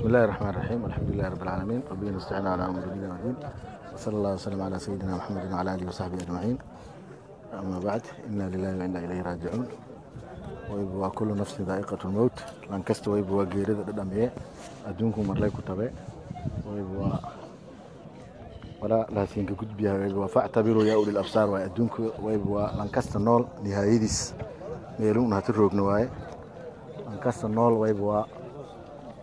الله الرحمن الرحيم، الحمد لله رب العالمين، ربنا نستعين على امر ديننا ودين، وصلى الله وسلم على سيدنا محمد وعلى اله وصحبه اجمعين. اما بعد، انا لله وانا اليه راجعون. ويبوا كل نفس ذائقة الموت، لان كست ويبوا غيرد ددميه ادونكم مرلay ku tabe ويبوا ولا لا سينك gudbiya ويبوا فاعتبروا يا اولي الابصار وادونكم ويبوا لان كست نول نهايدis meelun ha roogna waaye لان كست نول ويبوا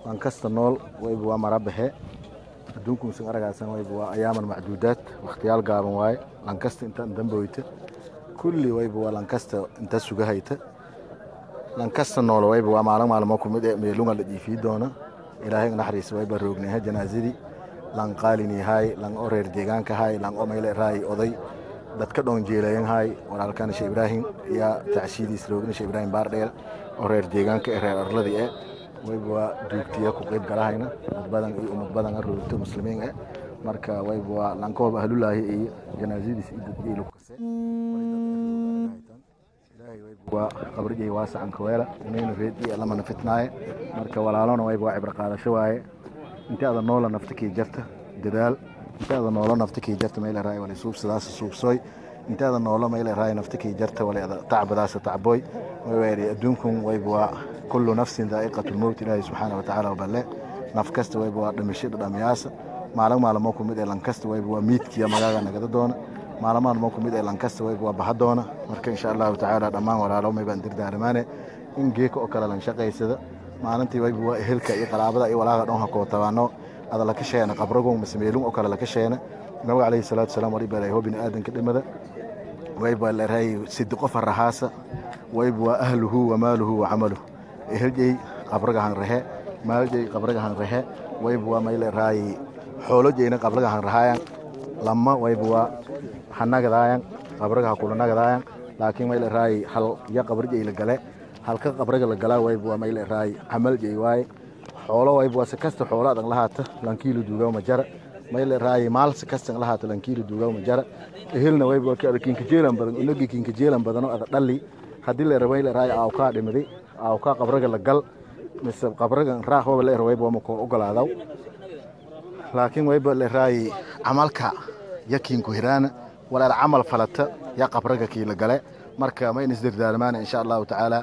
لان كست نول ويبوا marabaxe adduunku si aragaysan wayba ayaaman macduudaad waqtiyaal gaaban waaye lankasta inta damboyta kulli wayba lankasta inta sugahayta lankasta nool wayba maalmo ku mid meelunga la diifi doona ilaahay naxariis wayba roognahay janaazadii lan qaalini hay lan oreer deegaanka hay lan omeyle raay oday dadka dhoon jeelayan hay walaalkan Sheekh Ibrahim ya taashiidis roognahay Sheekh Ibrahim baardheer oreer deegaanka reer arladii wayba duugtiya ku qayb galahayna dad badan iyo ummad badan roogto muslimiin marka wayba lankoob ahlulaahi iyo janaazadiis iyo dadkii kase ilaahay wayba qabrigay waasacan kaweela inayna reedii lama nafitnaaye marka walaalona wayba cibra qaadasho waaye inta aad nool naftikii jarta dadaal inta aad nool naftikii jarta meel raay wala suubsadaas suubsooy inta aad nool meel raay naftikii jarta wala tacbadaas tacboy wayri adduunkum wayba كل نفس ذائقة الموت إلهي سبحانه وتعالى وبله نفكست ويبوا دمشي دمياس معلومكم ميد لانكست ويبوا ميت كيا مغاغا نغدا دون معلومكم ميد لانكست ويبوا بحدونا marka insha Allah ta'ala dhamaan walaalo may baan dirdaarmaane in geeko oo kala lan shaqeysada maalintii waybua ehelka iyo qaraabada iyo walaaga dhan ha ko tabaano ada la ka sheena qabrago masmeelun oo kala la ka sheena nabiga kaleey salaatu salaam wari baa ilaahay bin aadan ka dhimada wayba la raay sid qof rahaasa wayba ahluhu wa maaluhu wa amaluhu ehelgay qabraga han rahe maalgay qabraga han rahe wayba mayl raay xoolojeyna qabraga han rahayaan lama wayba hanagadaayaan qabraga kula nagadaayaan laakiin mayl raay hal ya qabrigay la gale halka qabraga la galaa wayba mayl raay amalgay waay xoolo wayba sakasta xooladan lahaata lankiilo duuga ma jara mayl raay maal sakasta lahaata lankiilo duuga ma jara ehelna wayba ka kinka jeelan badan unagi kinka jeelan badan oo dhali hadii la rabay raay aa ka dhimiday aa ka qabraga la gal mise qabraga raaxo la rabay ma ko ogolaadaw laakiin wayba la raay amalka yakin ku hirana wala amal falata ya qabraga ki la gale marka ma in isdirdaarmaan insha Allah ta'ala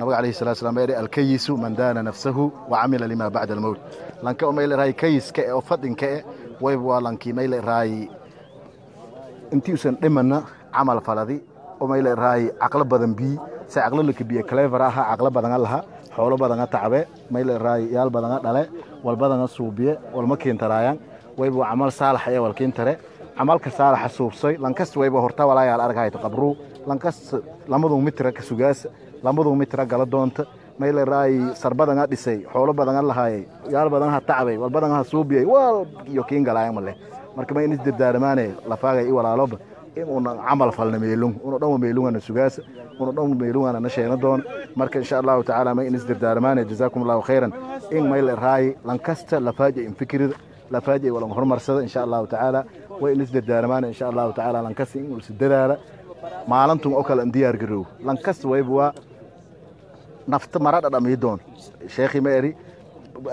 nabi alayhi salatu wasallam ay al-kayisu man dana nafsuhu wa amila lima ba'da al-maut lanka ma ila raay kayiska oo fadinka wayba lanki ma ila raay intii usan dhimana amal faladi oo ma ila raay aqla badan bi si aqla la kibiye clever aha aqla badan laha xoolo badan taabe ma ila raay yaal badan dhale wal badan suubiye wal ma keentaraayaan wayba amal saalax ay wal keentare amalka saalax suubsay lankas wayba horta walaayaal argayto qabru lankas lamadu mitra ka sugaas lamadu mitra gala doonta ma ila raay sarbadan dhisay xoolo badan lahaay yaal badan ha taabe wal badan ha suubiye wal iyo keen galaayaan male marka ma in isdirdaarmaane la faagay i walaaloba inuu amal falna meelun inuu dhan meelun sugaas inuu dhan meelun na sheena doon marka insha Allah ta'ala ma in isdirdaarmaane jazaakumullahu khairan in mayl raay lankasta la faaji in fikirida la faaji wala horumarsada insha Allah ta'ala way in isdirdaarmaane insha Allah ta'ala lankasta in uu sidaraara maalintu oo kala diyaar garow lankasta wayba nafta marada dhamiidoon sheekhi meeri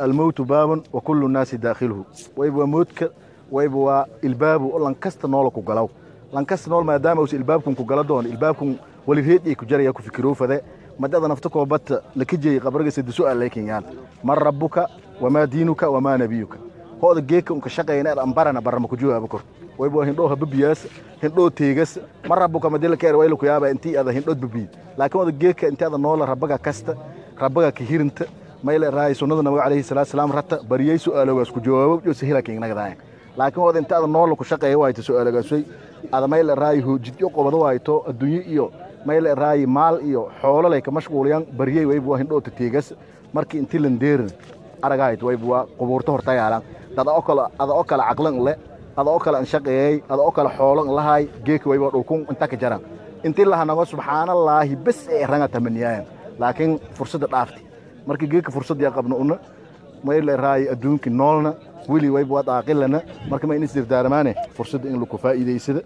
الموت باب وكل الناس داخله ويبوا موتك ويبوا الباب lankasta nool ku galaw lankasta nool maadaama uu ilbaabkum ku gala doon ilbaabkum wali reedii ku jaraya ku fikiro fade madada naftako bat lakijay qabriga sid su'aal laakiin yaan mar rabbuka wama diinuka wama nabiyuka hooda geekum ka shaqeeyna ambarana barama ku jawaab kor waybo hindho habbiyaas hindho teegas mar rabbuka madila keer waylu ku yaaba intii ada hindho bibbi laakiin hooda geeka intii ada nool rabbaga kasta rabbaga ka hirinta mayl raay sunnada nabiga alayhi salaatu salaam rata bariyay su'aalogaas ku jawaabo iyo sahila keen nagadaay laakiin hooda intii ada nool ku shaqeeyay way su'aalogaasay ada mayl raay jidyo qobado wayto adduunyo iyo mayl raay maal iyo xoolo lay ka mashquuliyan bariyay waybo hindho teegas markii intii landeerin aragayd waybo qubuurta horta yaalan dad oo kala aqlan le ada oo kala shaqeeyay ada oo kala xoolo lahaay geeka waybo dhulkun inta ka jaran intii la hanago subhanallahi bas ay ranga tamaniyaan laakiin fursada dhaafti markii geeka fursad ya qabno una mayl raay adduunki noolna wili waybo daaqilana marka ma in isdirdaarmaane fursada in lagu faa'iideysado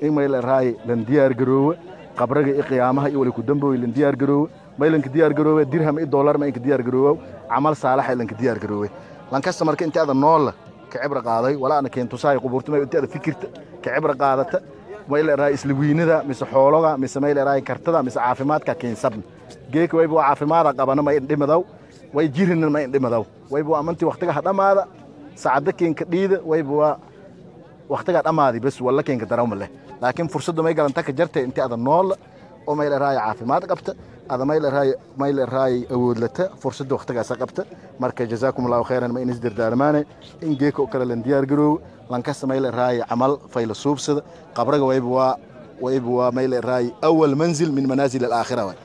in mayl raay lan diyaar garoowe qabriga iyo qiyaamaha iyo wali ku dambooy lan diyaar garoowe maylanka diyaar garoowe dirham iyo dollar ma in diyaar garoowe amal saalax lan diyaar garoowe لان كاست marka inta aad nool ka cibra qaaday wala ana keen tusaay qubuurtay inta aad fikirta ka cibra qaadata mayl raay isla wiinida mise xoolaga mise mayl raay kartada mise caafimaadka keensan geeka way buu caafimaad qabana ma indhimadaw way jirin ma indhimadaw way buu amanti waqtiga dhamaada saacada keenka dhiida way buu waqtiga dhamaadi bas wala keenka darawma leh laakiin fursadu may galanta ka jartay inta aad nool oo mayl raay caafimaad qabta هذا مايل راي أولته فرصة وقت جالس قبته مركز جزاكم الله خيرا ما ينزدر دارمانه إن جيكو كلا لنديار جرو لانكاس مايل راي عمل فيلسوف صد قبرة ويبوا مايل راي أول منزل من منازل الآخرة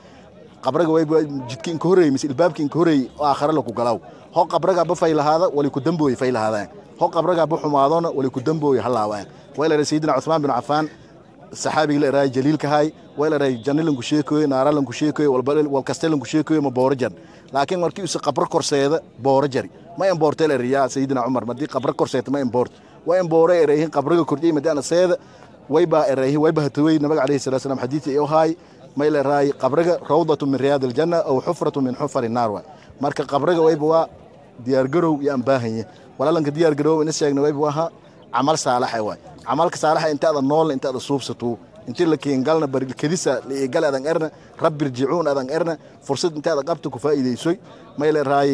قبرة ويبوا جدكين كوري مثل الباب كين كوري آخر لكو قلاو هو قبرة بفيل هذا وليكدم بوي فيل هذا هو قبرة بحماضون وليكدم بوي هلا وين سيدنا عثمان بن عفان الصحابي اللي راي جليل كهاي ولا راي جنيل نكشيكوي نارا نكشيكوي والكاستيل نكشيكوي ما بورجن لكن مركي يس قبر كورسيده بورجري ما ينبورتل الريا سيدنا عمر مدي قبر كورسيده ما ينبورت وين بوري ريهن قبرك كردي مدانا سيده ويبا ريه ويبا هتوي النبي عليه الصلاه والسلام حديثي ايو هاي ما الى راي قبرك روضه من رياض الجنه او حفره من حفر النار marka qabriga wayba diyaar garow yaan baahanyahay walaalanka diyaar garow in sheegna wayba amal saalax way amalka saalax inta aad nool inta aad suubsato inta la keen galna baril kadisa li gal adan erna rabbi irji'un adan erna fursad inta aad qabto ku faa'iideysoy ma ila raay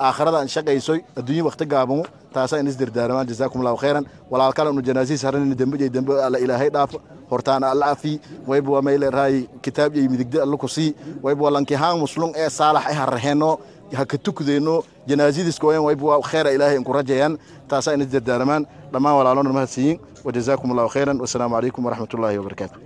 aakhirada aan shaqaysoy adduunyo waqti gaaban taasa in isdir daarmaan jazaakumullahu khairan walaal kale inu janaasi saran dambe alla ilaahay dhaaf hortaan alla afi wayba ma ila raay kitaab iyo midigda alla ku si wayba lanki haan muslim ee saalax ay harheeno هكتوكدينو جنازيدس كوين ويبوا خير إلهي إنكم رجيان تاسا إن الدارمان لما ولا لون المهسيين وجزاكم الله خيرا والسلام عليكم ورحمة الله وبركاته.